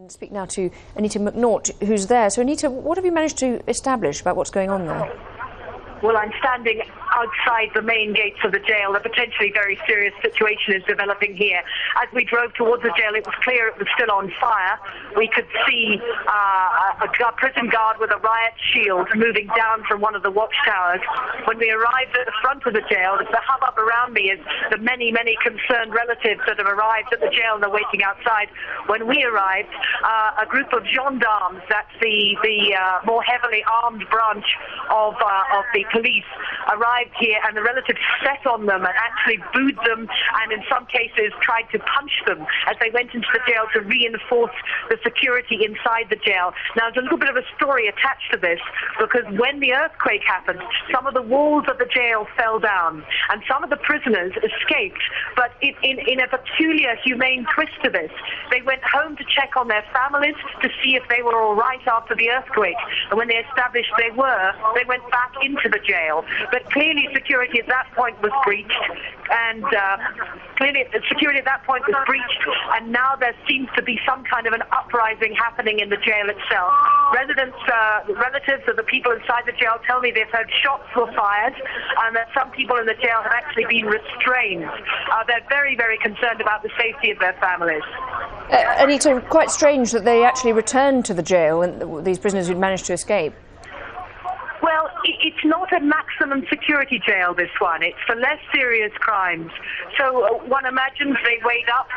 And speak now to Anita McNaught, who's there. So, Anita, what have you managed to establish about what's going on there? Well, I'm standing outside the main gates of the jail. A potentially very serious situation is developing here. As we drove towards the jail, it was clear it was still on fire. We could see a prison guard with a riot shield moving down from one of the watchtowers. When we arrived at the front of the jail, the hubbub around me is the many, many concerned relatives that have arrived at the jail and are waiting outside. When we arrived, a group of gendarmes, that's the more heavily armed branch of the police, arrived here, and the relatives set on them and actually booed them and in some cases tried to punch them as they went into the jail to reinforce the security inside the jail. Now, there's a little bit of a story attached to this, because when the earthquake happened, some of the walls of the jail fell down and some of the prisoners escaped, but in a peculiar humane twist to this, they went home to check on their families to see if they were all right after the earthquake, and when they established they were, they went back into the jail. But clearly security at that point was breached, and now there seems to be some kind of an uprising happening in the jail itself. Residents, relatives of the people inside the jail tell me they've heard shots were fired and that some people in the jail have actually been restrained. They're very, very concerned about the safety of their families. Anita, quite strange that they actually returned to the jail, and these prisoners who'd managed to escape. Well, it's not a maximum security jail, this one. It's for less serious crimes. So one imagines they weighed up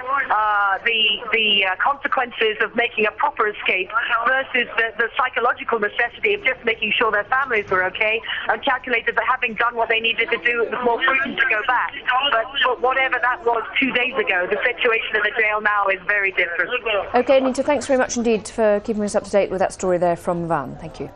the consequences of making a proper escape versus the psychological necessity of just making sure their families were okay, and calculated that having done what they needed to do, it was more prudent to go back. But whatever that was 2 days ago, the situation in the jail now is very different. OK, Anita, thanks very much indeed for keeping us up to date with that story there from Van. Thank you.